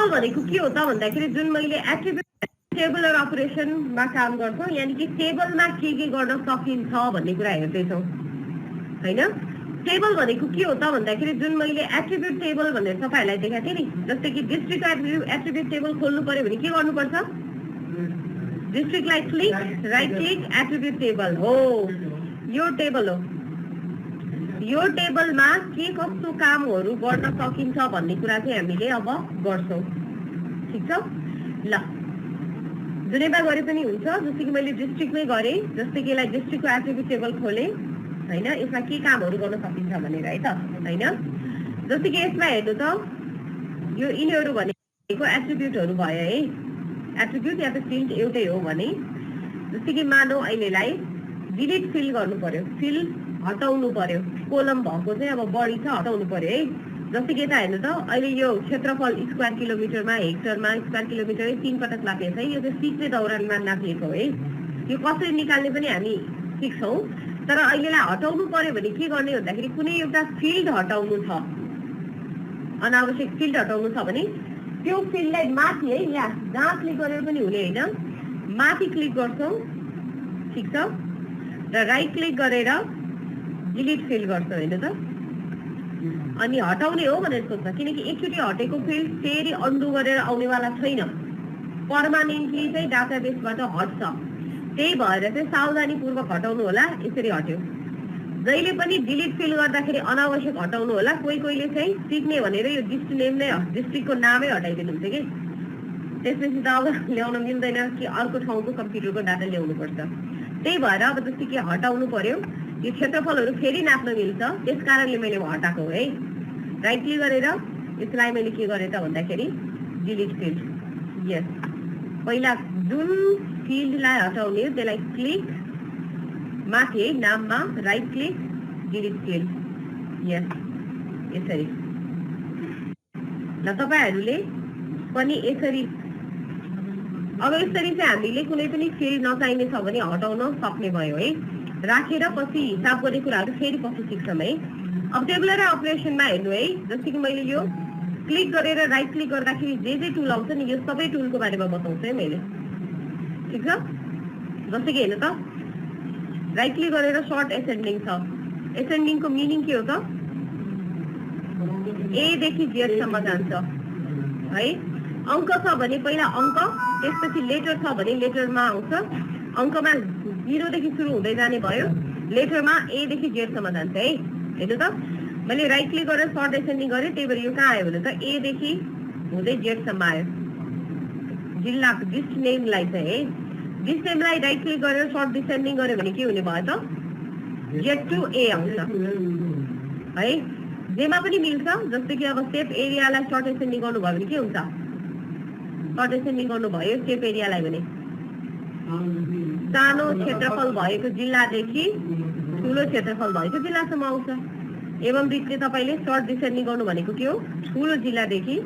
Table भनेको के हो त भन्दाखेरि जुन मैले एट्रिब्युट टेबुलर अपरेसनमा काम गर्छौँ, यानि कि टेबलमा के गर्न सकिन्छ भन्ने कुरा हेर्दैछौँ हैन। टेबल भनेको के हो त भन्दाखेरि जुन मैले एट्रिब्युट टेबल भनेर तपाईहरुलाई देखाएको थिएँ नि, जस्तै कि डिस्ट्रिक्ट एट्रिब्युट टेबल खोल्नु पर्यो भने के गर्नुपर्छ? डिस्ट्रिक्टलाई click, right click, attribute table हो, यो टेबल हो। यो टेबलमा के कस्तो कामहरू गर्न सकिन्छ भन्ने कुरा चाहिँ हामीले अब गर्छौँ, ठीक छ ल। जुनैमा गरे पनि हुन्छ, जस्तै कि मैले डिस्ट्रिक्टमै गरेँ, जस्तै कि यसलाई डिस्ट्रिक्टको एट्रिब्युट टेबल खोलेँ हैन, यसमा के कामहरू गर्न सकिन्छ भनेर है त हैन। जस्तै कि यसमा हेर्नु त, यो यिनीहरू भनेको एट्रिब्युटहरू भयो है, एट्रिब्युट या त फिल्ड एउटै हो भने। जस्तै कि मानौ अहिलेलाई डिलिट फिल गर्नु पर्यो, फिल हटाउनु पर्यो, कोलम भएको चाहिँ अब बढी छ हटाउनु पर्यो है। जस्तै कि यता हेर्नु त, अहिले यो क्षेत्रफल स्क्वायर किलोमिटरमा, हेक्टरमा स्क्वायर किलोमिटर 3 पटक नापिएको छ, यो चाहिँ सिक्ने दौरानमा नापिएको है। यो कसरी निकाल्ने पनि हामी सिक्छौँ, तर अहिलेलाई हटाउनु पर्यो भने के गर्ने भन्दाखेरि कुनै एउटा फिल्ड हटाउनु छ, अनावश्यक फिल्ड हटाउनु छ भने त्यो फिल्डलाई माथि है, यहाँ जहाँ क्लिक गरेर पनि हुने होइन, माथि क्लिक गर्छौँ, ठिक छ, र राइट क्लिक गरेर डिलिट फिल गर्छौँ होइन त। अनि हटाउने हो भनेर सोच्छ, किनकि एकचोटि हटेको फिल्ड फेरि अन्डु गरेर आउनेवाला छैन, पर्मानेन्टली चाहिँ डाटाबेसबाट हट्छ। त्यही भएर चाहिँ सावधानीपूर्वक हटाउनु होला, यसरी हट्यो। जहिले पनि डिलिट फिल गर्दाखेरि अनावश्यक हटाउनु होला। कोही कोहीले चाहिँ सिक्ने भनेर यो डिस्ट्रिक्टको नामै हटाइदिनुहुन्छ कि, त्यसपछि त अब ल्याउन मिल्दैन कि अर्को ठाउँको कम्प्युटरको डाटा ल्याउनुपर्छ। त्यही भएर अब जस्तै कि हटाउनु पर्यो, यो क्षेत्रफलहरू फेरि नाप्न मिल्छ, त्यस कारणले मैले हटाएको है। राइट क्लिक गरेर यसलाई मैले के गरेँ त भन्दाखेरि डिलिट फिल्ड, यस, पहिला जुन फिल्डलाई हटाउने त्यसलाई क्लिक, माथि है नाममा राइट क्लिक, डिलिट फिल्ड, यस, यसरी। ल तपाईहरूले पनि यसरी, अब यसरी चाहिँ हामीले कुनै पनि फिल्ड नचाहिने छ भने हटाउन सक्ने भयो है। राखेर पछि हिसाब गर्ने कुराहरू फेरि पछि सिक्छौँ है। अब टेबुलर अपरेसनमा हेर्नु है, जस्तै कि मैले यो क्लिक गरेर राइट क्लिक गर्दाखेरि जे टुल आउँछ नि, यो सबै टुलको बारेमा बताउँछु है मैले, ठिक छ। जस्तै कि हेर्नु त, राइट क्लिक गरेर सर्ट एसेन्डिङ छ, एसेन्डिङको मिनिङ के हो त? ए देखि जेडसम्म जान्छ है। अङ्क छ भने पहिला अङ्क, त्यसपछि लेटर छ भने लेटरमा आउँछ, अङ्कमा 0 देखि सुरु हुँदै जाने भयो, लेटरमा ए देखि जेडसम्म जान्छ है। हेर्नु त, मैले राइट क्लिक गरेर सर्ट एसेन्डिङ गरेँ, त्यही भएर यो कहाँ आयो भने त ए देखि हुँदै जेडसम्म आयो। जिल्लाको डिस्ट नेमलाई चाहिँ है, डिस्ट नेमलाई राइट क्लिक गरेर सर्ट डिसेन्डिङ गर्यो भने के हुने भयो त? जेड टु ए आउँछ है। जेमा पनि मिल्छ, जस्तै कि अब सेप एरियालाई सर्ट एसेन्डिङ गर्नुभयो भने के हुन्छ? सर्ट एसेन्डिङ गर्नुभयो सेप एरियालाई भने सानो क्षेत्रफल भएको जिल्लादेखि ठुलो क्षेत्रफल भएको जिल्लासम्म आउँछ। एवं रीतिले तपाईँले सर्ट डिसेन्डिङ गर्नु भनेको के हो? ठुलो जिल्लादेखि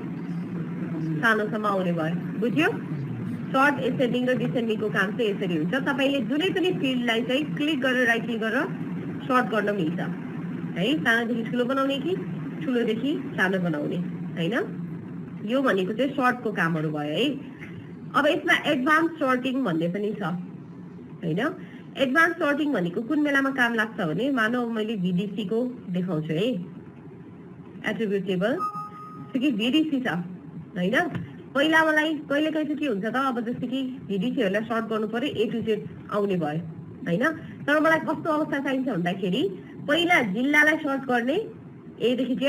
सानोसम्म आउने भयो, बुझ्यो? सर्ट एसेन्डिङ र डिसेन्डिङको काम चाहिँ यसरी हुन्छ। तपाईँले जुनै पनि फिल्डलाई चाहिँ क्लिक गरेर राइट क्लिक गरेर सर्ट गर्न मिल्छ है, सानोदेखि ठुलो बनाउने कि ठुलोदेखि सानो बनाउने हैन। यो भनेको चाहिँ सर्टको कामहरू भयो है। अब यसमा एडभान्स सर्टिङ भन्ने पनि छ हैन। एडभान्स सर्टिङ भनेको कुन बेलामा काम लाग्छ भने, मानौ मैले VDC को देखाउँछु है, एट्रिब्युट टेबल कि VDC छ हैन। पहिला मलाई कहिलेकाहीँ चाहिँ के हुन्छ त, अब जस्तै कि VDCहरूलाई सर्ट गर्नु पर्यो, A to Z आउने भयो हैन। तर मलाई कस्तो अवस्था चाहिन्छ भन्दाखेरि पहिला जिल्लालाई सर्ट गर्ने A देखि Z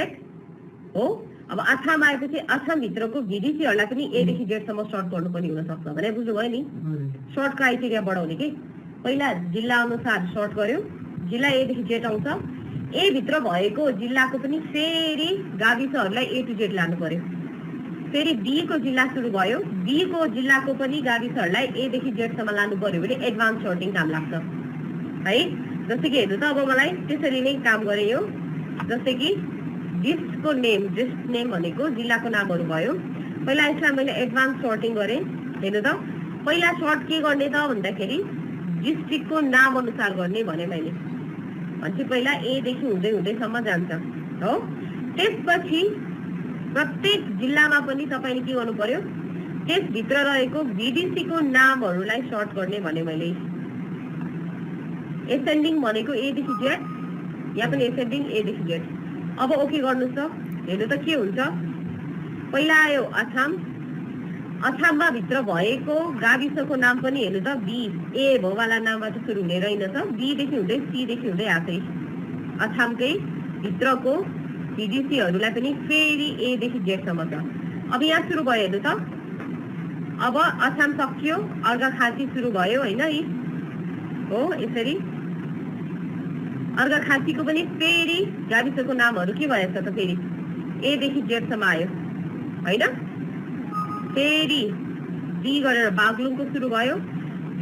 हो। अब आसाम आएपछि आसामभित्रको VDCहरूलाई पनि A देखि Z सम्म सर्ट गर्नु पनि हुन सक्छ भने बुझ्नुभयो नि। सर्ट क्राइटेरिया बढाउने कि पहिला जिल्ला अनुसार सर्ट गर्यो, जिल्ला A देखि Z आउँछ, A भित्र भएको जिल्लाको पनि फेरि गाविसहरूलाई A to Z लानु पर्यो। फेरि B को जिल्ला सुरु भयो, B को जिल्लाको पनि गाविसहरूलाई A देखि Z सम्म लानु पर्यो भने एडभान्स सर्टिङ काम लाग्छ है। जस्तै कि हेर्नु त, अब मलाई त्यसरी नै काम गरे यो। जस्तै कि डिस्ट्रिक्टको नेम, डिस्ट्रिक्ट नेम भनेको जिल्लाको नामहरू भयो। पहिला यसलाई मैले एडभान्स सर्टिङ गरेँ। हेर्नु त, पहिला सर्ट के गर्ने त भन्दाखेरि डिस्ट्रिक्टको नाम अनुसार गर्ने भने मैले भनेपछि पहिला A देखि हुँदै हुँदैसम्म जान्छ हो। त्यसपछि प्रत्येक जिल्लामा पनि तपाईले के गर्नु पर्यो, त्यस भित्र रहेको VDC को नामहरूलाई सर्ट गर्ने भने मैले। एसेन्डिङ भनेको A देखि Z, यहाँ पनि एसेन्डिङ A देखि Z। अब ओके गर्नुस् त, हेर्नु त के हुन्छ। पहिला आयो अछाम, अछाममा भित्र भएको गाविसको नाम पनि हेर्नु त B, A भोवाला नामबाट सुरु हुने रहेन त, B देखि हुँदै C देखि हुँदै आछै। अछामकै भित्रको VDCहरूलाई पनि फेरि A देखि Z सम्म छ। अब यहाँ सुरु भयो हेर्नु त, अब अछाम सकियो, अर्घाखाँची सुरु भयो हैन, हो यसरी। अर्घाखाँचीको पनि फेरि गाविसको नामहरू के भएछ त, फेरि A देखि Z सम्म आयो हैन। फेरि B गरेर बागलुङको सुरु भयो,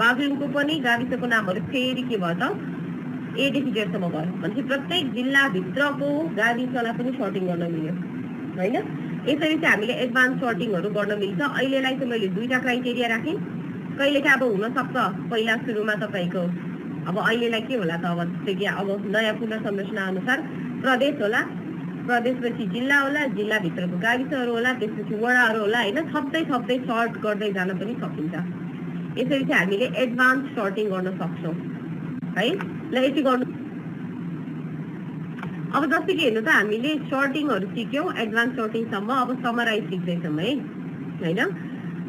बागलुङको पनि गाविसको नामहरू फेरि के भयो त, A देखि Z सम्म भयो। भनेपछि प्रत्येक जिल्ला भित्रको गाविसलाई पनि सर्टिङ गर्न मिल्यो हैन। यसरी चाहिँ हामीले एडभान्स सर्टिङहरू गर्न मिल्छ। अहिलेलाई चाहिँ मैले दुईटा क्राइटेरिया राखेँ। कहिले चाहिँ अब हुन सक्छ पहिला सुरुमा तपाईको अब अहिलेलाई के होला त, अब जस्तै कि अब नयाँ पुनर्संरचना अनुसार प्रदेश होला, प्रदेशपछि जिल्ला होला, जिल्लाभित्रको गाविसहरू होला, त्यसपछि वडाहरू होला हैन। थप्दै थप्दै सर्ट गर्दै जान पनि सकिन्छ। यसरी चाहिँ हामीले एडभान्स सर्टिङ गर्न सक्छौँ है। ल यति गर्नु। अब जस्तै कि हेर्नु त हामीले सर्टिङहरू सिक्यौँ एडभान्स सर्टिङसम्म, अब समराइज सिक्दैछौँ है हैन।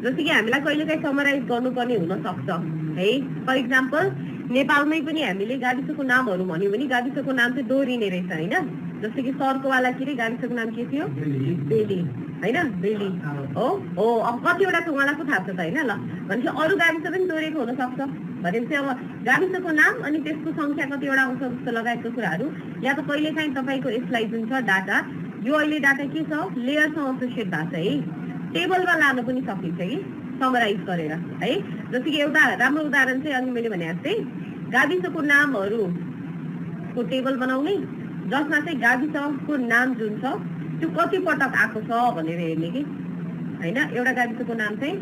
जस्तै कि हामीलाई कहिलेकाहीँ समराइज गर्नुपर्ने हुन सक्छ है। फर इक्जाम्पल नेपालमै पनि हामीले गाविसको नामहरू भन्यो भने गाविसको नाम चाहिँ दोहोरिने रहेछ हैन। जस्तै कि सर्कोवालाखेरि गाविसको नाम के थियो, बेली हैन, बेली हो। अब कतिवटा छ उहाँलाई पो थाहा छ त हैन। ल भनेपछि अरू गाविस पनि दोहोरेको हुन सक्छ भनेपछि अब गाविसको नाम अनि त्यसको संख्या कतिवटा आउँछ जस्तो लगायतको कुराहरू, या त कहिलेकाहीँ तपाईँको यसलाई जुन छ डाटा, यो अहिले डाटा के छ, लेयरसँग एसोसिएट भएको छ है। टेबलमा लान पनि सकिन्छ कि समराइज गरेर है। जस्तै कि एउटा राम्रो उदाहरण चाहिँ अघि मैले भने जस्तै गाविसको नामहरूको टेबल बनाउने, जसमा चाहिँ गाविसको नाम जुन छ त्यो कति पटक आएको छ भनेर हेर्ने कि हैन। एउटा गाविसको नाम चाहिँ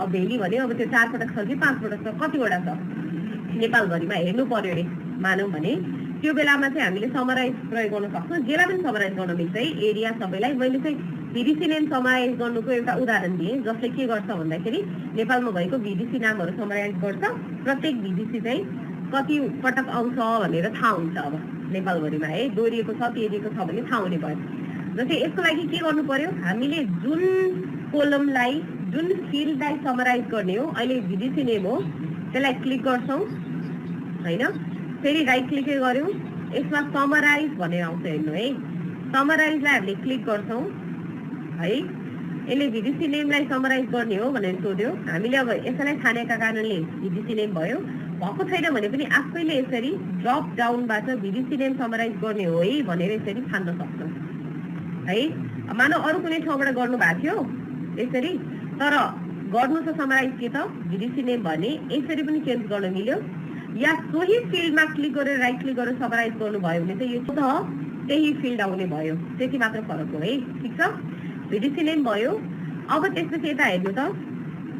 अब भेली भन्यो, अब त्यो 4 पटक छ कि 5 पटक छ, कतिवटा छ नेपालभरिमा हेर्नु पर्यो अरे मानौँ भने, त्यो बेलामा चाहिँ हामीले समराइज प्रयोग गर्न सक्छौँ। जेलाई पनि समराइज गर्न मिल्छ है, एरिया सबैलाई। मैले चाहिँ VDC नेम समराइज गर्नुको एउटा उदाहरण दिएँ, जसले के गर्छ भन्दाखेरि नेपालमा भएको VDC नामहरू समराइज गर्छ। प्रत्येक VDC चाहिँ कति पटक आउँछ भनेर थाहा हुन्छ अब नेपालभरिमा है। दोहोरिएको छ, तेरिएको छ भने थाहा हुने भयो। जस्तै यसको लागि के गर्नु पर्यो, हामीले जुन कोलमलाई, जुन फिल्डलाई समराइज गर्ने हो, अहिले VDC नेम हो, त्यसलाई क्लिक गर्छौँ हैन। फेरि राइट क्लिक गर्यौँ, यसमा समराइज भनेर आउँछ हेर्नु है। समराइजलाई हामीले क्लिक गर्छौँ है। यसले VDC नेमलाई समराइज गर्ने हो भनेर सोध्यो। हामीले अब यसलाई छानेका कारणले VDC नेम भयो। भएको छैन भने पनि आफैले यसरी ड्रप डाउनबाट VDC नेम समराइज गर्ने हो है भनेर यसरी छान्न सक्छौँ है। मानव अरू कुनै ठाउँबाट गर्नु भएको थियो यसरी, तर गर्नु त समराइज के त VDC नेम भने यसरी पनि चेन्ज गर्न मिल्यो। या सोही फिल्डमा क्लिक गरेर राइट क्लिक गरेर समराइज गर्नुभयो भने चाहिँ यो त त्यही फिल्ड आउने भयो, त्यति मात्र फरक हो है। ठिक छ, VDC नेम भयो। अब त्यसपछि यता हेर्नु त,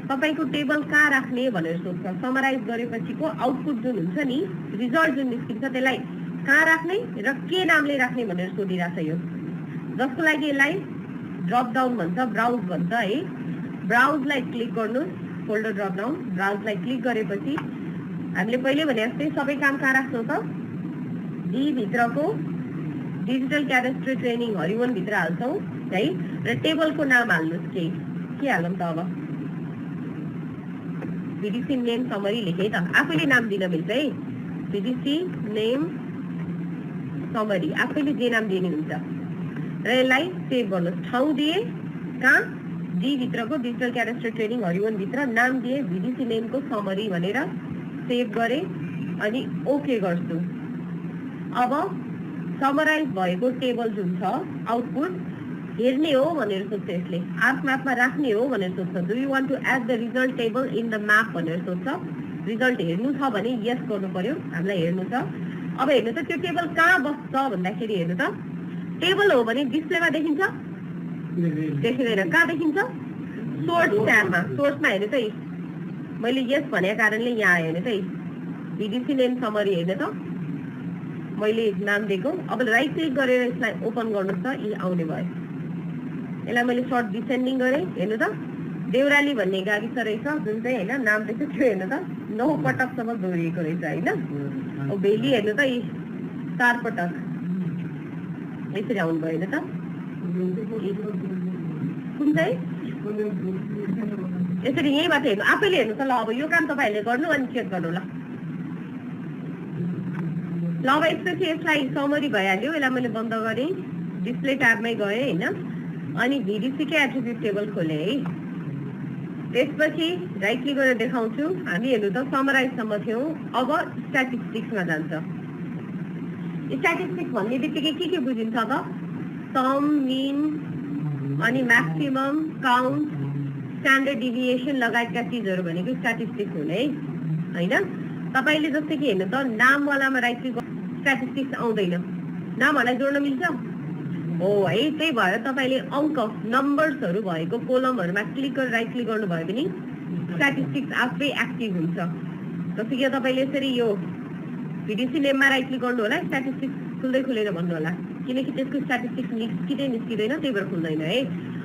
तपाईँको टेबल कहाँ राख्ने भनेर सोध्छ। समराइज गरेपछिको आउटपुट जुन हुन्छ नि, रिजल्ट जुन निस्किन्छ त्यसलाई कहाँ राख्ने र के नामले राख्ने भनेर सोधिरहेछ यो। जसको लागि यसलाई ड्रप डाउन भन्छ, ब्राउज भन्छ है। ब्राउजलाई क्लिक गर्नुहोस्, फोल्डर ड्रप डाउन, ब्राउजलाई क्लिक गरेपछि हामीले पहिले भने जस्तै सबै काम कहाँ राख्छौँ त, D भित्रको डिजिटल क्याडेस्ट्री ट्रेनिङ हरिवन भित्र हाल्छौँ है। र टेबलको नाम हाल्नुहोस्, के हालौँ त अब, VDC नेम समरी लेखेँ त, आफैले नाम दिन मिल्छ है। VDC नेम समरी आफैले जे नाम दिने हुन्छ र यसलाई सेभ गर्नुहोस्। ठाउँ दिए कहाँ, D भित्रको डिजिटल क्याडेस्ट्री ट्रेनिङ हरिवन भित्र, नाम दिए VDC नेमको समरी भनेर सेभ गरेँ अनि ओके गर्छु। अब समराइज भएको टेबल जुन छ आउटपुट हेर्ने हो भनेर सोध्छ यसले, आर्क म्यापमा राख्ने हो भनेर सोध्छ। Do you want to add the result table in the map भनेर सोध्छ। रिजल्ट हेर्नु छ भने यस गर्नु पर्यो, हामीलाई हेर्नु छ। अब हेर्नु त त्यो टेबल कहाँ बस्छ भन्दाखेरि हेर्नु त, टेबल हो भने डिस्प्लेमा देखिन्छ, देखिँदैन। कहाँ देखिन्छ, सोर्स ट्याबमा। सोर्समा हेर्नु त, मैले यस भनेको कारणले यहाँ हेर्नु त, VDC नेम समरी हेर्नु त, मैले नाम दिएको। अब राइट क्लिक गरेर यसलाई ओपन गर्नु त, यी आउने भयो यसलाई मैले सर्ट डिसेन्डिङ गरेँ। हेर्नु त देउराली भन्ने गाविस रहेछ जुन चाहिँ होइन नाम चाहिँ त्यो हेर्नु त 9 पटकसम्म दोहोरिएको रहेछ होइन। अब भेली हेर्नु त 4 पटक यसरी आउनुभयो होइन त कुन चाहिँ यसरी यहीँबाट हेर्नु आफैले हेर्नु त ल। अब यो काम तपाईँहरूले गर्नु अनि चेक गर्नु ल। ल अब यसपछि यसलाई समरी भइहाल्यो। यसलाई मैले बन्द गरेँ डिस्प्ले ट्याबमै गएँ होइन अनि VDCकै एट्रिब्युट टेबल खोलेँ है। त्यसपछि राइट क्लिक गरेर देखाउँछु। हामी हेर्नु त समराइजसम्म थियौँ। अब स्ट्याटिस्टिक्समा जान्छ। स्ट्याटिस्टिक्स भन्ने बित्तिकै के बुझिन्छ त सम मिन अनि म्याक्सिमम काउन्ट स्ट्यान्डर्ड डिभिएसन लगायतका चिजहरू भनेको स्ट्याटिस्टिक्स हुने है होइन। तपाईँले जस्तै कि हेर्नु त नामवालामा राइट क्लिक स्ट्याटिस्टिक्स आउँदैन। नामहरूलाई जोड्न मिल्छ हो है। त्यही भएर तपाईँले अङ्क नम्बर्सहरू भएको कोलमहरूमा क्लिक गरेर राइट क्लिक गर्नुभयो भने स्ट्याटिस्टिक्स आफै एक्टिभ हुन्छ। जस्तै कि तपाईँले यसरी यो VDC नेममा राइट क्लिक गर्नु होला स्ट्याटिस्टिक्स खुल्दै खुलेर भन्नु होला किनकि त्यसको स्ट्याटिस्टिक्स निस्किँदैन त्यही भएर खुल्दैन है।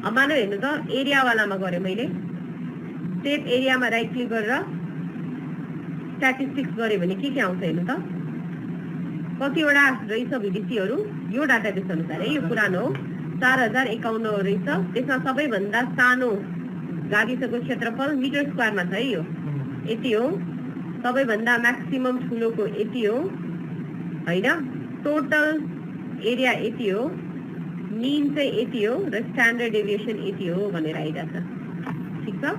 अब मानव हेर्नु त एरियावालामा गरेँ मैले स्टेट एरियामा राइट क्लिक गरेर स्ट्याटिस्टिक्स गरेँ भने के आउँछ हेर्नु त कतिवटा रहेछ VDCहरू यो डाटाबेस अनुसार है। यो पुरानो हो 4051 रहेछ। त्यसमा सबैभन्दा सानो गाविसको क्षेत्रफल मिटर स्क्वायरमा छ है यो यति हो। सबैभन्दा म्याक्सिमम ठुलोको यति हो होइन। टोटल एरिया यति हो मिन चाहिँ यति हो र स्ट्यान्डर्ड डेभिएसन यति हो भनेर आइरहेछ ठिक छ।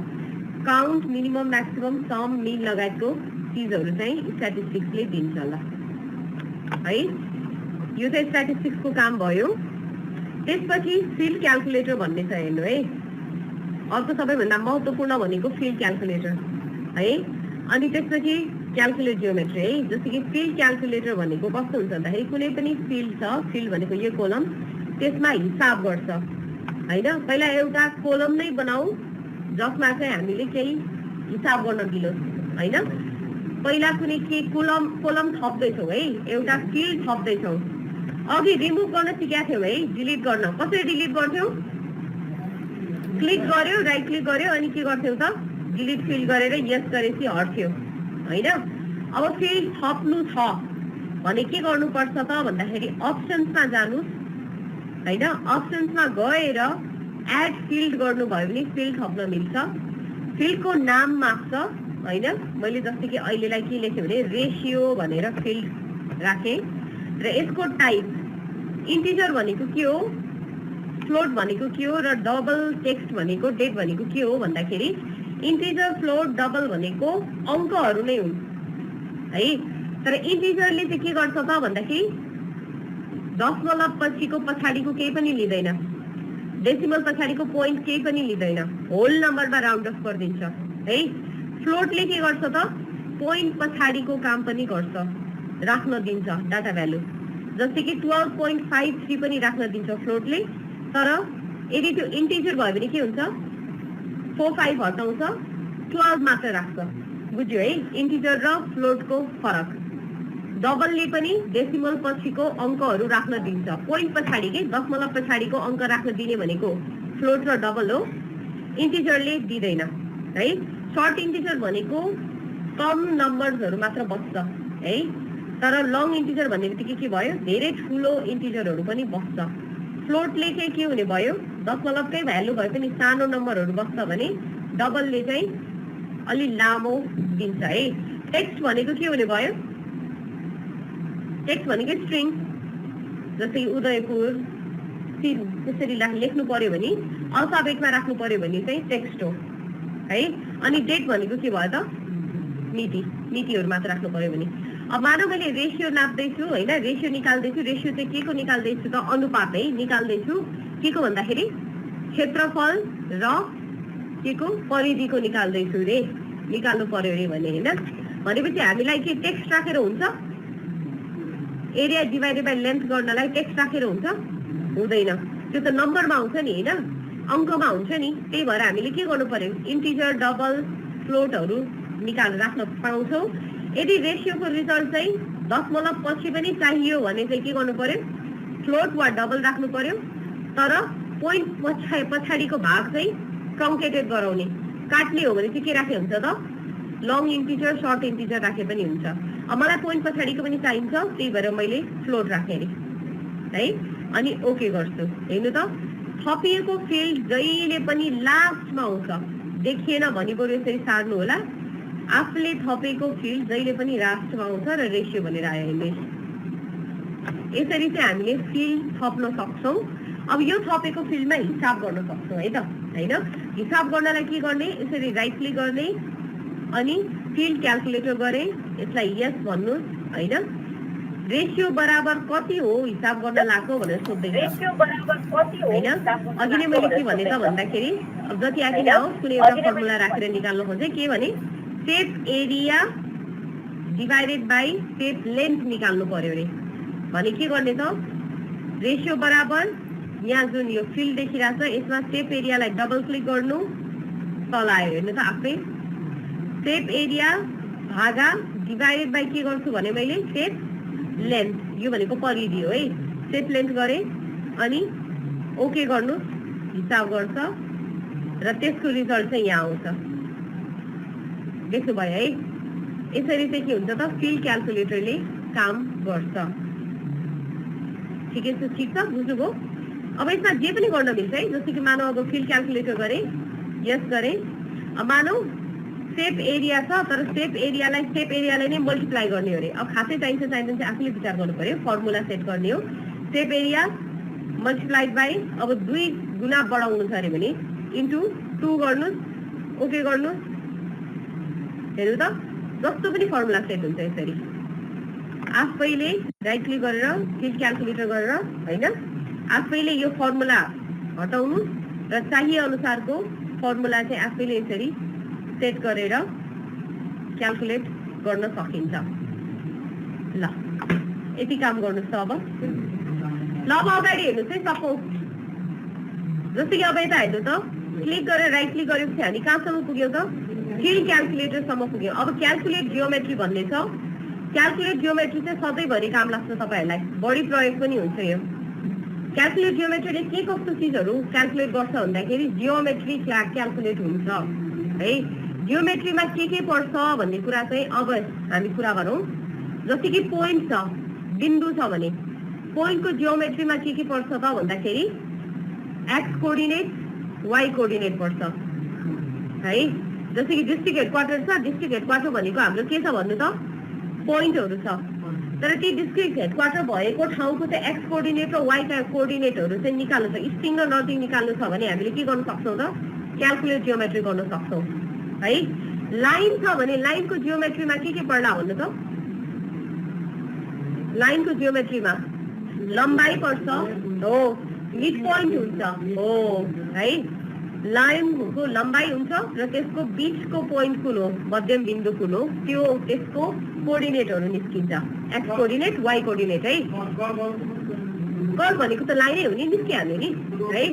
Count minimum maximum sum min लगायतको चिजहरू चाहिँ स्ट्याटिस्टिक्सले दिन्छ ल है। यो चाहिँ स्ट्याटिस्टिक्सको काम भयो। त्यसपछि फिल्ड क्याल्कुलेटर भन्ने छ हेर्नु है। अर्को सबैभन्दा महत्त्वपूर्ण भनेको फिल्ड क्याल्कुलेटर है। अनि त्यसपछि क्याल्कुलेट जियोमेट्री है। जस्तो कि फिल्ड क्याल्कुलेटर भनेको कस्तो हुन्छ भन्दाखेरि कुनै पनि फिल्ड छ फिल्ड भनेको यो कोलम त्यसमा हिसाब गर्छ होइन। पहिला एउटा कोलम नै बनाऊ जसमा चाहिँ हामीले केही हिसाब गर्न दिलोस् होइन। पहिला कुनै के कोलम थप्दैछौँ है एउटा फिल्ड थप्दैछौँ। अघि रिमुभ गर्न सिकेका थियौँ है डिलिट गर्न। कसरी डिलिट गर्थ्यौँ क्लिक गर्यो राइट क्लिक गर्यो अनि के गर्थ्यौँ त डिलिट फिल्ड गरेर यस गरेपछि हट्थ्यो होइन। अब फिल्ड थप्नु छ भने के गर्नुपर्छ त भन्दाखेरि अप्सन्समा जानुहोस् होइन। अप्सन्समा गएर एड फिल्ड गर्नुभयो भने फिल्ड थप्न मिल्छ। फिल्डको नाम माग्छ होइन। मैले जस्तै कि अहिलेलाई के लेखेँ भने रेसियो भनेर फिल्ड राखेँ र यसको टाइप इन्टिजर भनेको के हो फ्लोट भनेको के हो र डबल टेक्स्ट भनेको डेट भनेको के हो भन्दाखेरि इन्टिजर फ्लोट डबल भनेको अङ्कहरू नै हुन् है। तर इन्टिजरले चाहिँ के गर्छ त भन्दाखेरि दशमलव पछिको पछाडिको केही पनि लिँदैन। डेसिमल पछाडिको पोइन्ट केही पनि लिँदैन। होल नम्बरमा राउन्ड अफ गरिदिन्छ है। फ्लोटले के गर्छ त पोइन्ट पछाडिको काम पनि गर्छ राख्न दिन्छ डाटा भ्यालु। जस्तै कि 12.53 पनि राख्न दिन्छ फ्लोटले। तर यदि त्यो इन्टिजर भयो भने के हुन्छ 45 हटाउँछ 12 मात्र राख्छ। बुझ्यो है इन्टिजर र फ्लोटको फरक। डबलले पनि डेसिमल पछिको अङ्कहरू राख्न दिन्छ। पोइन्ट पछाडि के दशमलव पछाडिको अङ्क राख्न दिने भनेको फ्लोट र डबल हो। इन्टिजरले दिँदैन है। सर्ट इन्टिजर भनेको कम नम्बर्सहरू मात्र बस्छ है। तर लङ इन्टिजर भन्ने बित्तिकै के भयो धेरै ठुलो इन्टिजरहरू पनि बस्छ। फ्लोटले चाहिँ के हुने भयो दशमलवकै भ्यालु भए पनि सानो नम्बरहरू बस्छ भने डबलले चाहिँ अलि लामो दिन्छ है। टेक्स्ट भनेको के हुने भयो टेक्स्ट भनेको स्ट्रिङ जस्तै उदयपुर त्यसरी लेख्नु पर्यो भने अल्फाबेटमा राख्नु पर्यो भने चाहिँ टेक्स्ट हो है। अनि डेट भनेको के भयो त मितिहरू मात्र राख्नु पर्यो भने। अब मानौ मैले रेसियो नाप्दैछु होइन रेसियो निकाल्दैछु। रेसियो चाहिँ के को निकाल्दैछु त अनुपात है निकाल्दैछु के को भन्दाखेरि क्षेत्रफल र के को परिधिको निकाल्दैछु रे निकाल्नु पर्यो रे भने होइन। भनेपछि हामीलाई के टेक्स्ट राखेर हुन्छ एरिया डिभाइडेड बाई लेन्थ गर्नलाई टेक्स्ट राखेर हुन्छ हुँदैन। त्यो त नम्बरमा आउँछ नि होइन अङ्कमा हुन्छ नि। त्यही भएर हामीले के गर्नु पर्यो इन्टिजर डबल फ्लोटहरू निकालेर राख्न पाउँछौँ। यदि रेसियोको रिजल्ट चाहिँ दशमलव पछि पनि चाहियो भने चाहिँ के गर्नु पर्यो फ्लोट वा डबल राख्नु पर्यो। तर पोइन्ट पछाडिको भाग चाहिँ ट्रङ्केटेड गराउने। काट्ने हो भने चाहिँ के राखे हुन्छ त? लङ इन्टिजर सर्ट इन्टिजर राखे पनि हुन्छ। अब मलाई पोइन्ट पछाडिको पनि चाहिन्छ, त्यही भएर मैले फ्लोट राखेँ है। अनि ओके गर्छु। हेर्नु त, थपिएको फिल्ड जहिले पनि लास्टमा आउँछ। देखिएन भने बरु यसरी सार्नु होला। आफूले थपेको फिल्ड जहिले पनि लास्टमा आउँछ र रेसियो भनेर आयो हेर्नुहोस्। यसरी चाहिँ हामीले फिल्ड थप्न सक्छौँ। अब यो थपेको फिल्डमा हिसाब गर्न सक्छौँ है त, होइन? हिसाब गर्नलाई के गर्ने? यसरी राइट क्लिक गर्ने अनि फिल्ड क्याल्कुलेटर गरेँ, यसलाई यस भन्नुहोस्, होइन? रेसियो बराबर कति हो हिसाब गर्न लाग्यो भनेर सोध्दैछ, होइन? अघि नै मैले के भने त भन्दाखेरि अब जति आखिर आओस् कुनै एउटा फर्मुला राखेर निकाल्नु खोजेँ। के भने sepal area divided by sepal length निकाल्नु पर्यो अरे। भने के गर्ने त? रेसियो बराबर यहाँ जुन यो फिल्ड देखिरहेको छ यसमा सेप एरियालाई डबल क्लिक गर्नु, तल आयो हेर्नु त आफै। सेप एरिया भागा डिभाइडेड बाई के गर्छु भने मैले सेप लेन्थ, यो भनेको परिधि हो है। सेप लेन्थ गरेँ अनि ओके गर्नु, हिसाब गर्छ र त्यसको रिजल्ट चाहिँ यहाँ आउँछ। देख्नु भयो है? यसरी चाहिँ के हुन्छ त? फिल्ड क्याल्कुलेटरले काम गर्छ। ठिकै छ, ठिक छ, बुझ्नुभयो? अब यसमा जे पनि गर्न मिल्छ है। जस्तो कि मानौ अब फिल्ड क्याल्कुलेटर गरेँ, यस गरेँ। अब मानौ सेप एरिया छ, तर सेप एरियालाई नै मल्टिप्लाई गर्ने हो अरे। अब खासै चाहिन्छ चाहिँ आफूले विचार गर्नु पर्यो। फर्मुला सेट गर्ने हो। सेप एरिया मल्टिप्लाइड बाई, अब 2 गुणा बढाउनु छ अरे भने इन्टु 2 गर्नुहोस्, ओके गर्नुहोस्। हेर्नु त, जस्तो पनि फर्मुला सेट हुन्छ यसरी। आफैले राइट क्लिक गरेर फिल्ड क्याल्कुलेटर गरेर, होइन, आफैले यो फर्मुला हटाउनु र चाहिए अनुसारको फर्मुला चाहिँ आफैले यसरी सेट गरेर क्याल्कुलेट गर्न सकिन्छ। ल, यति काम गर्नुहोस् त अब। ल अब अगाडि हेर्नुहोस् है। सपोज जस्तो कि अब यता हेर्नु त, क्लिक गरेर राइट क्लिक गरेपछि हामी कहाँसम्म पुग्यौँ त? फिल्ड क्याल्कुलेटरसम्म पुग्यौँ। अब क्याल्कुलेट जियोमेट्री भन्ने छ। क्याल्कुलेट जियोमेट्री चाहिँ सधैँभरि काम लाग्छ तपाईँहरूलाई, बढी प्रयोग पनि हुन्छ यो। क्याल्कुलेट जियोमेट्रीले के कस्तो चिजहरू क्याल्कुलेट गर्छ भन्दाखेरि जियोमेट्री क्याल्कुलेट हुन्छ है। जियोमेट्रीमा के पर्छ भन्ने कुरा चाहिँ अब हामी कुरा गरौँ। जस्तो कि पोइन्ट छ, बिन्दु छ भने पोइन्टको जियोमेट्रीमा के पर्छ त भन्दाखेरि एक्स कोअर्डिनेट, वाइ कोअर्डिनेट पर्छ है। जस्तो कि डिस्ट्रिक्ट हेडक्वार्टर छ, डिस्ट्रिक्ट हेडक्वार्टर भनेको हाम्रो के छ भन्नु त? पोइन्टहरू छ। तर ती डिस्ट्रिक्ट हेडक्वार्टर भएको ठाउँको चाहिँ एक्स कोअर्डिनेट र वाइ कोअर्डिनेटहरू चाहिँ निकाल्नु छ। स्टिङ र नटिङ निकाल्नु छ भने हामीले के गर्न सक्छौँ त? क्याल्कुलेट जियोमेट्री गर्न सक्छौँ है। लाइन छ भने लाइनको जियोमेट्रीमा के पर्ला भन्नु त? लाइनको जियोमेट्रीमा लम्बाइ पर्छ हो, मिड पोइन्ट हुन्छ हो है। लाइनको लम्बाइ हुन्छ र त्यसको बिचको पोइन्ट कुन हो, मध्यम बिन्दु कुन हो, त्यो त्यसको कोअर्डिनेटहरू निस्किन्छ। एक्स कोअर्डिनेट, वाइ कोअर्डिनेट है। कर्व भनेको त लाइनै हो नि, निस्किहाल्यो नि है।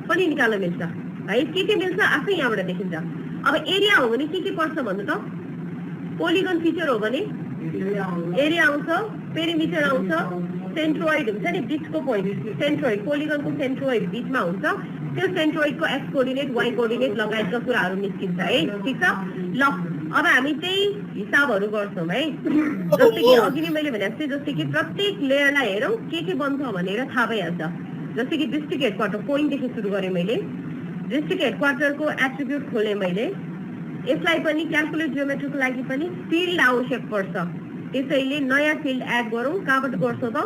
पनि निकाल्न मिल्छ है। के मिल्छ आफै यहाँबाट देखिन्छ। अब एरिया हो भने के पर्छ भन्नु त? पोलिगन फिचर हो भने एरिया आउँछ, पेरिमिटर आउँछ, सेन्ट्रोइड हुन्छ नि बिचको पोइन्ट, सेन्ट्रोइड, पोलिगनको सेन्ट्रोइड बिचमा हुन्छ। त्यो सेन्ट्रोइडको एक्स कोअर्डिनेट, वाइ कोअर्डिनेट लगायतका कुराहरू निस्किन्छ है। ठिक छ। ल, अब हामी त्यही हिसाबहरू गर्छौँ है। जस्तो कि अघि नै मैले भनेको थिएँ, जस्तो कि प्रत्येक लेयरलाई हेरौँ के बन्छ भनेर थाहा भइहाल्छ। जस्तो कि डिस्ट्रिक्ट हेडक्वार्टर पोइन्टदेखि सुरु गरेँ मैले। डिस्ट्रिक्ट हेडक्वार्टरको एट्रिब्युट खोलेँ मैले। यसलाई पनि क्याल्कुलेट जियोमेट्रीको लागि पनि फिल्ड आवश्यक पर्छ। त्यसैले नयाँ फिल्ड एड गरौँ। कहाँबाट गर्छौँ त?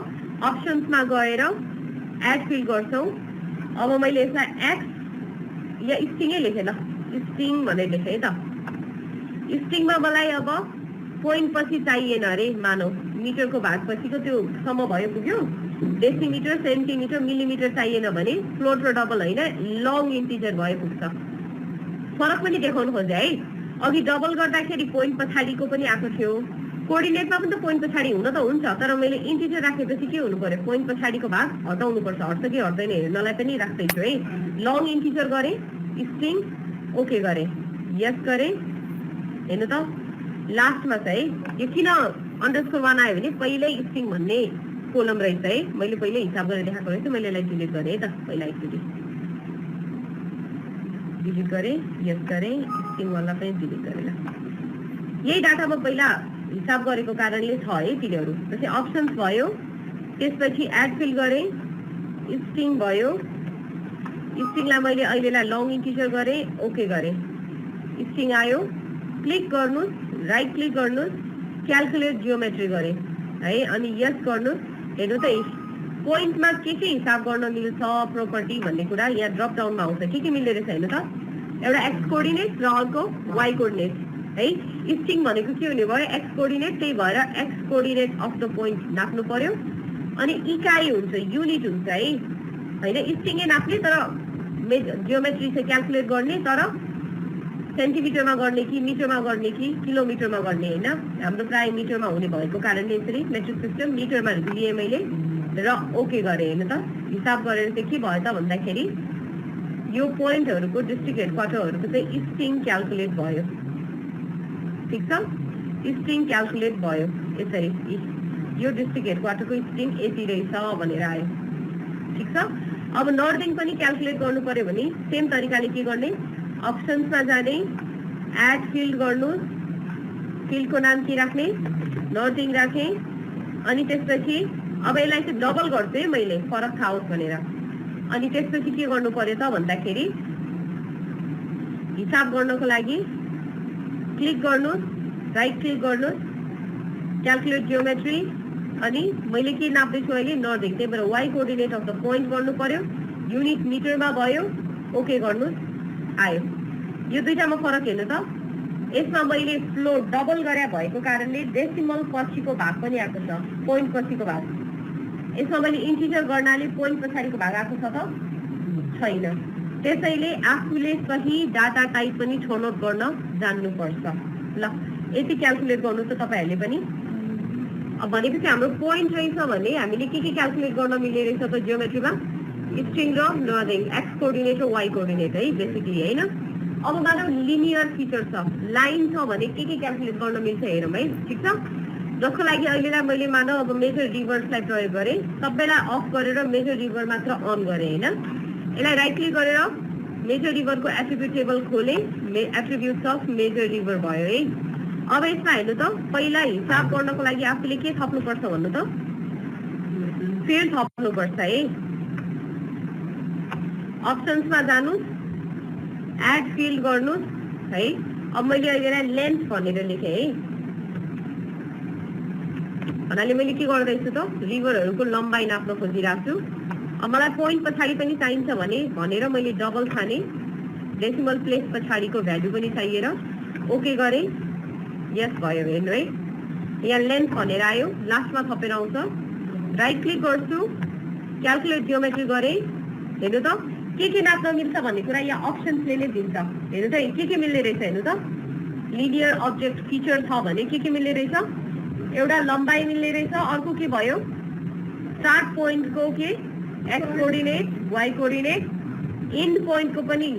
अप्सन्समा गएर एड फिल्ड गर्छौँ। अब मैले यसलाई एक्स या स्टिङै लेखेँ ल, स्टिङ भनेर लेखेँ है त। स्टिङमा मलाई अब पोइन्ट पछि चाहिएन अरे, मानौ मिटरको भाग पछिको त्यो सम्म भयो पुग्यो। डेसिमिटर, सेन्टिमिटर, मिलिमिटर चाहिएन भने फ्लोट र डबल होइन, लङ इन्टिजर भयो पुग्छ। फरक पनि देखाउनु खोजेँ है। अघि डबल गर्दाखेरि पोइन्ट पछाडिको पनि आएको थियो। कोअर्डिनेटमा पनि त पोइन्ट पछाडि हुन त हुन्छ, तर मैले इन्टिजर राखेपछि के हुनु पर्यो? पोइन्ट पछाडिको भाग हटाउनु पर्छ। हट्छ कि हट्दैन हेर्नलाई पनि राख्दैछु है। लङ इन्टिजर गरेँ, स्ट्रिङ, ओके गरेँ, यस गरेँ। हेर्नु त लास्टमा चाहिँ यो किन _1 आयो भने पहिल्यै स्ट्रिङ भन्ने कोलम रहेछ है मैले पहिले हिसाब गरेर देखाएको रहेछ मैले यसलाई डिलिट गरेँ है त पहिला एकचोटि डिलिट गरेँ यस गरेँ स्ट्रिङ वाला पनि डिलिट गरेँ यही डाटा म पहिला हिसाब गरेको कारणले छ है तिनीहरू त्यसै अप्सन्स भयो त्यसपछि एड फिल गरेँ स्ट्रिङ भयो स्ट्रिङलाई मैले अहिलेलाई लङ इन्टिजर गरेँ ओके गरेँ स्ट्रिङ आयो क्लिक गर्नुहोस् राइट क्लिक गर्नुहोस् क्याल्कुलेट जियोमेट्री गरेँ है अनि यस गर्नुहोस् हेर्नु त पोइन्टमा के हिसाब गर्न मिल्छ प्रोपर्टी भन्ने कुरा यहाँ ड्रप डाउनमा आउँछ के मिल्दो रहेछ हेर्नु त एउटा एक्स कोअर्डिनेट र अर्को वाइ कोअर्डिनेट है स्ट्रिङ भनेको के हुने भयो एक्स कोअर्डिनेट त्यही भएर x coordinate of the point नाप्नु पर्यो अनि इकाइ हुन्छ युनिट हुन्छ है होइन स्ट्रिङै नाप्ने तर जियोमेट्री चाहिँ क्याल्कुलेट गर्ने तर सेन्टिमिटरमा गर्ने कि मिटरमा गर्ने कि किलोमिटरमा गर्ने होइन हाम्रो प्राय मिटरमा हुने भएको कारणले यसरी मेट्रिक सिस्टम मिटरमा लिएँ मैले र ओके गरेँ हेर्नु त हिसाब गरेर चाहिँ के भयो त भन्दाखेरि यो पोइन्टहरूको डिस्ट्रिक्ट हेडक्वार्टरहरूको चाहिँ स्ट्रिङ क्याल्कुलेट भयो ठिक छ स्ट्रिङ क्याल्कुलेट भयो यसरी यो डिस्ट्रिक्ट हेडक्वार्टरको स्ट्रिङ यति रहेछ भनेर आयो ठिक छ अब नर्दिङ पनि क्याल्कुलेट गर्नु पर्यो भने सेम तरिकाले के गर्ने अप्सन्समा जाने एड फिल्ड गर्नुहोस् फिल्डको नाम के राख्ने नर्दिङ राखेँ अनि त्यसपछि अब यसलाई चाहिँ डबल गर्छु है मैले फरक थाहा होस् भनेर अनि त्यसपछि के गर्नु पर्यो त भन्दाखेरि हिसाब गर्नको लागि क्लिक गर्नुहोस् राइट क्लिक गर्नुहोस् क्याल्कुलेट जियोमेट्री अनि मैले के नाप्दैछु अहिले नर्दिङ त्यही भएर Y coordinate of the point गर्नु पर्यो युनिट मिटरमा भयो ओके गर्नुहोस् आयो यो दुईटामा फरक हेर्नु त यसमा मैले फ्लो डबल गरे भएको कारणले डेसिमल पछिको भाग पनि आएको छ पोइन्ट पछिको भाग यसमा मैले इन्टिजर गर्नाले पोइन्ट पछाडिको भाग आएको छ त छैन त्यसैले आफूले सही डाटा टाइप पनि छनौट गर्न जान्नुपर्छ ल यति क्याल्कुलेट गर्नु त तपाईहरुले पनि अब भनेपछि हाम्रो पोइन्ट रहेछ भने हामीले के क्याल्कुलेट गर्न मिल्ने रहेछ त जियोमेट्रीमा स्ट्रिङ र नर्दिङ एक्स कोअर्डिनेट र वाइ कोअर्डिनेट है बेसिकली हैन अब मानौ लिनियर फिचर छ लाइन छ भने के क्याल्कुलेट गर्न मिल्छ हेरौँ है ठीक छ जसको लागि अहिलेलाई मैले मानौ अब मेजर रिभर्सलाई प्रयोग गरेँ सबैलाई अफ गरेर मेजर रिभर मात्र अन गरेँ हैन यसलाई राइट क्लिक गरेर मेजर रिभरको एट्रिब्युट टेबल खोलेँ एट्रिब्युट्स अफ मेजर रिभर भयो है अब यसमा हेर्नु त पहिला हिसाब गर्नको लागि आफूले के थप्नुपर्छ भन्नु त फिल्ड थप्नुपर्छ है अप्सन्समा जानुस् एड फिल्ड गर्नुस् है अब मैले अहिलेलाई लेन्थ भनेर लेखेँ है भन्नाले मैले के गर्दैछु त रिभरहरूको लम्बाइ नाप्न खोजिरहेको छु अब मलाई पोइन्ट पछाडि पनि चाहिन्छ भने भनेर मैले डबल छाने डेसिमल प्लेस पछाडिको भ्यालु पनि चाहिएर ओके गरेँ यस भयो हेर्नु है यहाँ लेन्थ भनेर आयो लास्टमा थपेर आउँछ राइट क्लिक गर्छु क्याल्कुलेट जियोमेट्री गरेँ हेर्नु त के नाप्न मिल्छ भन्ने कुरा यहाँ अप्सन्सले नै दिन्छ हेर्नु त के मिल्ने रहेछ हेर्नु त लिनियर अब्जेक्ट फिचर छ भने के मिल्ने रहेछ एउटा लम्बाइ मिल्ने रहेछ अर्को के भयो स्टार्ट पोइन्टको के X coordinate Y coordinate end पोइन्टको पनि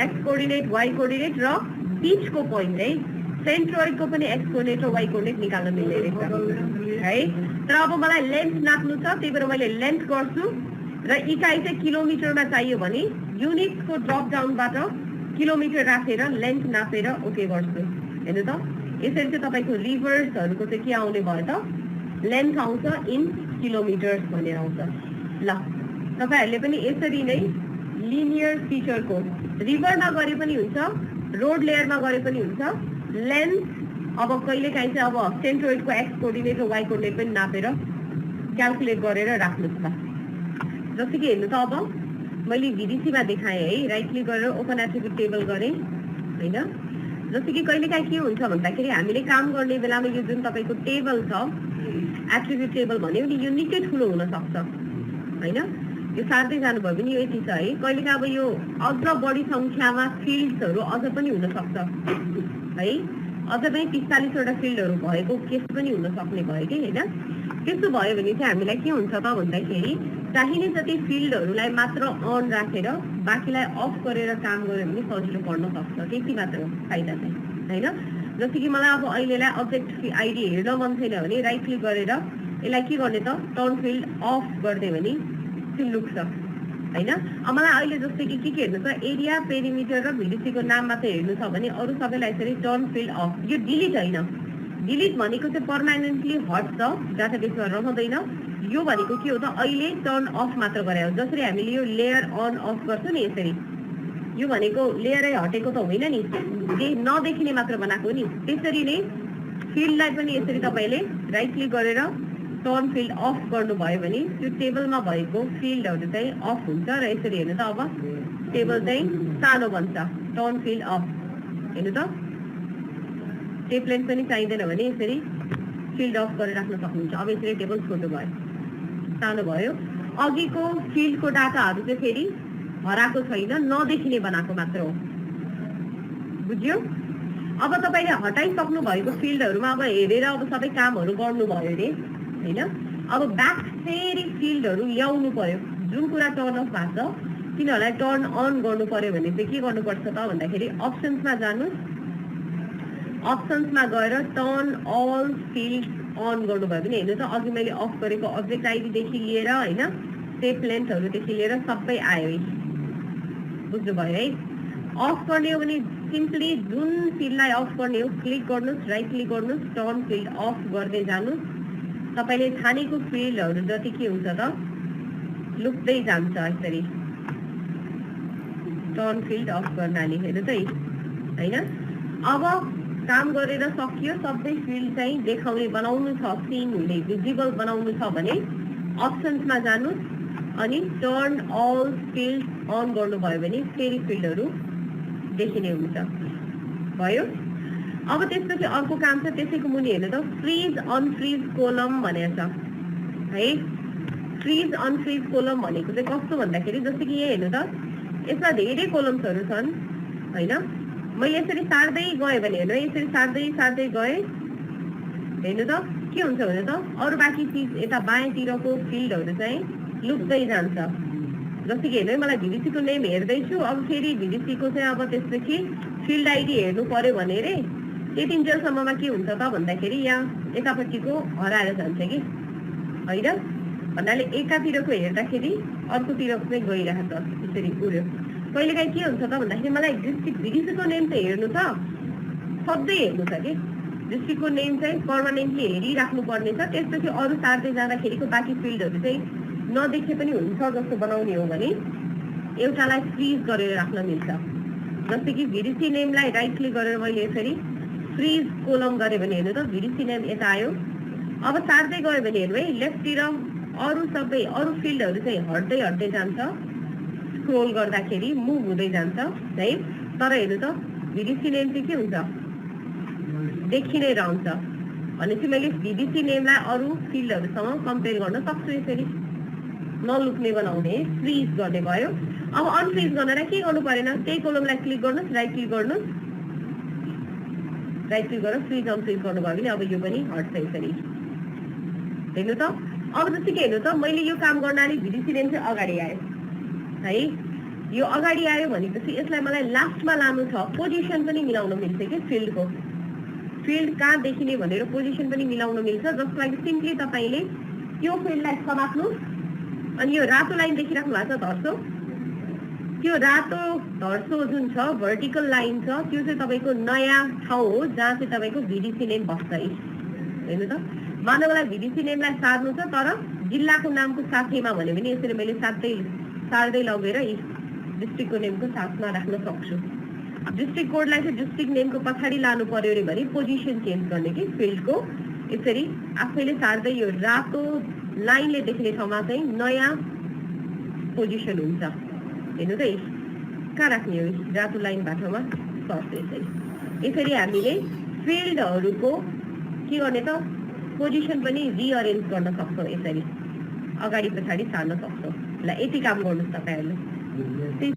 एक्स कोअर्डिनेट वाइ कोअर्डिनेट र बीचको पोइन्ट है सेन्ट्रोइडको पनि एक्स कोअर्डिनेट र वाइ कोअर्डिनेट निकाल्न मिल्ने रहेछ है तर अब मलाई लेन्थ नाप्नु छ त्यही भएर मैले लेन्थ गर्छु र इकाइ चाहिँ किलोमिटरमा चाहियो भने युनिट्सको ड्रप डाउनबाट किलोमिटर राखेर लेन्थ नापेर ओके गर्छु हेर्नु त यसरी चाहिँ तपाईको रिभर्सहरूको चाहिँ के आउने भयो त लेन्थ आउँछ इन किलोमिटर्स भनेर आउँछ ल तपाईहरुले पनि यसरी नै लिनियर फिचरको रिभरमा गरे पनि हुन्छ रोड लेयरमा गरे पनि हुन्छ लेन्थ अब कहिलेकाहीँ चाहिँ अब सेन्ट्रोइडको एक्स कोअर्डिनेट र वाइ कोअर्डिनेट पनि नापेर क्याल्कुलेट गरेर राख्नुस् ल जस्तो कि हेर्नु त अब मैले भिडिसीमा देखाएँ है राइट क्लिक गरेर ओपन एट्रिब्युट टेबल गरेँ हैन जस्तो कि कहिलेकाहीँ के हुन्छ भन्दाखेरि हामीले काम गर्ने बेलामा यो जुन तपाईको टेबल छ एट्रिब्युट टेबल भन्यो नि यो निकै ठुलो हुन सक्छ हैन यो सार्दै जानुभयो भने यति छ है कहिलेकाहीँ अब यो अझ बढी संख्यामा फिल्ड्सहरू अझ पनि हुन सक्छ है अझ पनि 45 वटा फिल्डहरू भएको केस पनि हुन सक्ने भयो कि हैन त्यस्तो भयो भने चाहिँ हामीलाई के हुन्छ त भन्दाखेरि चाहिने जति फिल्डहरूलाई मात्र अन राखेर बाँकीलाई अफ गरेर काम गर्यो भने सजिलो पर्न सक्छ त्यति मात्र हो फाइदा चाहिँ हैन जस्तो कि मलाई अब अहिलेलाई अब्जेक्ट आइडी हेर्न मन छैन भने राइट क्लिक गरेर यसलाई के गर्ने त टर्न फिल्ड अफ गरिदियो भने त्यो लुक्छ हैन। मलाई अहिले जस्तै कि के हेर्नु छ एरिया पेरिमिटर र भिडिसीको नाम मात्र हेर्नु छ भने अरु सबैलाई यसरी टर्न फिल्ड अफ। यो डिलिट हैन, डिलिट भनेको चाहिँ पर्मानेन्टली हट्छ, डाटाबेसमा रहँदैन। यो भनेको के हो त अहिले टर्न अफ मात्र गरे हो। जसरी हामीले यो लेयर अन अफ गर्छौं नि यसरी, यो भनेको लेयरै हटेको त होइन नि, नदेखिने मात्र बनाएको नि। त्यसरी नै फिल्डलाई पनि यसरी तपाईले राइट क्लिक गरेर टर्न फिल्ड अफ गर्नुभयो भने त्यो टेबलमा भएको फिल्डहरु चाहिँ अफ हुन्छ र यसरी हेर्नु त अब टेबल चाहिँ सानो बन्छ, टर्न फिल्ड अफ। हेर्नु त टेम्प्लेट पनि चाहिँदैन भने यसरी फिल्ड अफ गरेर राख्न सक्नुहुन्छ। अब यसरी टेबल छोटो भयो, सानो भयो। अघिको फिल्डको डाटाहरु चाहिँ फेरि हराएको छैन, नदेखिने बनाएको मात्र हो। बुझ्यो? अब तपाईले हटाइसक्नु भएको फिल्डहरुमा अब हेरेर अब सबै कामहरु गर्नुभयो रे हैन। अब ब्याक फेरि फिल्डहरु ल्याउनु पर्यो। जुन कुरा टर्न अफ भएको छ तिनीहरुलाई टर्न अन गर्नु पर्यो भने चाहिँ के गर्नुपर्छ त भन्दाखेरि अप्सन्समा जानुस्, अप्सन्समा गएर टर्न अल फिल्ड अन गर्नुभयो भने हेर्नु त अघि मैले अफ गरेको अब्जेक्ट आइडी देखि लिएर हैन स्टेप लेन्थहरु देखि लिएर सबै आयो। बुझ्नुभयो है? अफ गर्ने हो भने सिम्पली जुन फिल्डलाई अफ गर्ने हो क्लिक गर्नुस्, राइट क्लिक गर्नुस्, टर्न फिल्ड अफ गर्दै जानुस्। तपाईले छानेको फिल्डहरु जति के हुन्छ त लुक्दै जान्छ यसरी टर्न फिल्ड अफ गर्नाले। हेर्नु त हैन। अब काम गरेर सकियो, सबै फिल्ड चाहिँ देखाउने बनाउनु छ, सिन हुने भिजिबल बनाउनु छ भने अप्सन्समा जानुस् अनि टर्न अल फिल्ड अन गर्नुभयो भने फेरि फिल्डहरु देखिने हुन्छ। भयो? अब त्यसपछि अर्को काम छ त्यसैको मुनि हेर्नु त फ्रीज अनफ्रीज कोलम भनेको छ है। फ्रीज अनफ्रीज कोलम भनेको चाहिँ कस्तो भन्दाखेरि जस्तै कि यहाँ हेर्नु त यसमा धेरै कोलम्सहरु छन् हैन। मैले यसरी सार्दै गए भने हेर्नु यसरी सार्दै गए हेर्नु त के हुन्छ भने त अरु बाँकी चीज यता बायाँतिरको फिल्डहरु चाहिँ लुक्दै जान्छ। जस्तै कि हेर्नु मलाई भिडिसीको नेम हेर्दै छु, अब फेरि भिडिसीको चाहिँ अब त्यसपछि फिल्ड आइडी हेर्नु पर्यो भने रे त्यतिन्जेलसम्ममा के हुन्छ त भन्दाखेरि यहाँ यतापट्टिको हराएर जान्छ कि हैन। भन्नाले एकातिरको हेर्दाखेरि अर्कोतिरको चाहिँ गइरहेको छ यसरी उड्यो। कहिलेकाहीँ के हुन्छ त भन्दाखेरि मलाई डिस्ट्रिक्ट भिडिसीको नेम चाहिँ हेर्नु छ, सधैँ हेर्नु छ कि डिस्ट्रिक्टको नेम चाहिँ पर्मानेन्टली हेरिराख्नु पर्ने छ। त्यसपछि अरु सार्दै जाँदाखेरिको बाँकी फिल्डहरु चाहिँ नदेखे पनि हुन्छ जस्तो बनाउने हो भने एउटालाई फ्रीज गरेर राख्न मिल्छ। जस्तै कि भिडिसी नेमलाई राइट क्लिक गरेर मैले यसरी फ्रीज कोलम गरे भने हेर्नु त भिडिसी नेम यता आयो। अब सार्दै गयो भने हेर्नु है लेफ्टतिर अरु सबै अरु फिल्डहरु चाहिँ हट्दै जान्छ, स्क्रोल गर्दाखेरि मुभ हुँदै जान्छ है। तर हेर्नु त भिडिसी नेम चाहिँ के हुन्छ देखिनै रहन्छ। भनेपछि मैले भिडिसी नेमलाई अरु फिल्डहरुसँग कम्पेयर गर्न सक्छु। यसरी नलुक्ने बनाउने फ्रीज गर्ने भयो। अब अनफ्रीज गर्नलाई के गर्नु परेन, त्यही कोलमलाई क्लिक गर्नुस्, राइट क्लिक गर्नुस्, राइट क्लिक गरेर फ्रीज अनफ्रीज गर्नुभयो भने अब यो पनि हट्छ यसरी। हेर्नु त अब जस्तै कि हेर्नु त मैले यो काम गर्नाले भिडिसी नेम चाहिँ अगाडि आयो है। यो अगाडि आयो भनेपछि यसलाई मलाई लास्टमा लानु छ, पोजिसन पनि मिलाउन मिल्छ कि फिल्डको फिल्ड कहाँ देखिने भनेर पोजिसन पनि मिलाउन मिल्छ। जसको लागि सिम्पली तपाईले त्यो फिल्डलाई समात्नु अनि यो रातो लाइन देखिराख्नु भएको छ धर्सो, त्यो रातो धर्सो जुन छ भर्टिकल लाइन छ त्यो चाहिँ तपाईको नयाँ ठाउँ हो जहाँ चाहिँ तपाईको भिडिसी नेम बस्छ। हेर्नु त मानव मलाई भिडिसी नेमलाई सार्नु छ तर जिल्लाको नामको साथैमा भन्यो भने यसरी मैले सार्दै लगेर डिस्ट्रिक्टको नेमको साथमा राख्न सक्छु। डिस्ट्रिक्ट कोडलाई चाहिँ डिस्ट्रिक्ट नेमको पछाडि लानु पर्यो रे भने पोजिसन चेन्ज गर्ने कि फिल्डको यसरी आफैले सार्दै यो रातो लाइनले देख्ने ठाउँमा चाहिँ नयाँ पोजिसन हुन्छ। हेर्नु त कहाँ राख्ने हो रातो लाइन बाटोमा सर्छ। यसरी हामीले फिल्डहरुको के गर्ने त पोजिसन पनि रिअरेन्ज गर्न सक्छौं, यसरी अगाडि पछाडि सार्न सक्छौं। ल यति काम गर्नुस् तपाईहरुले।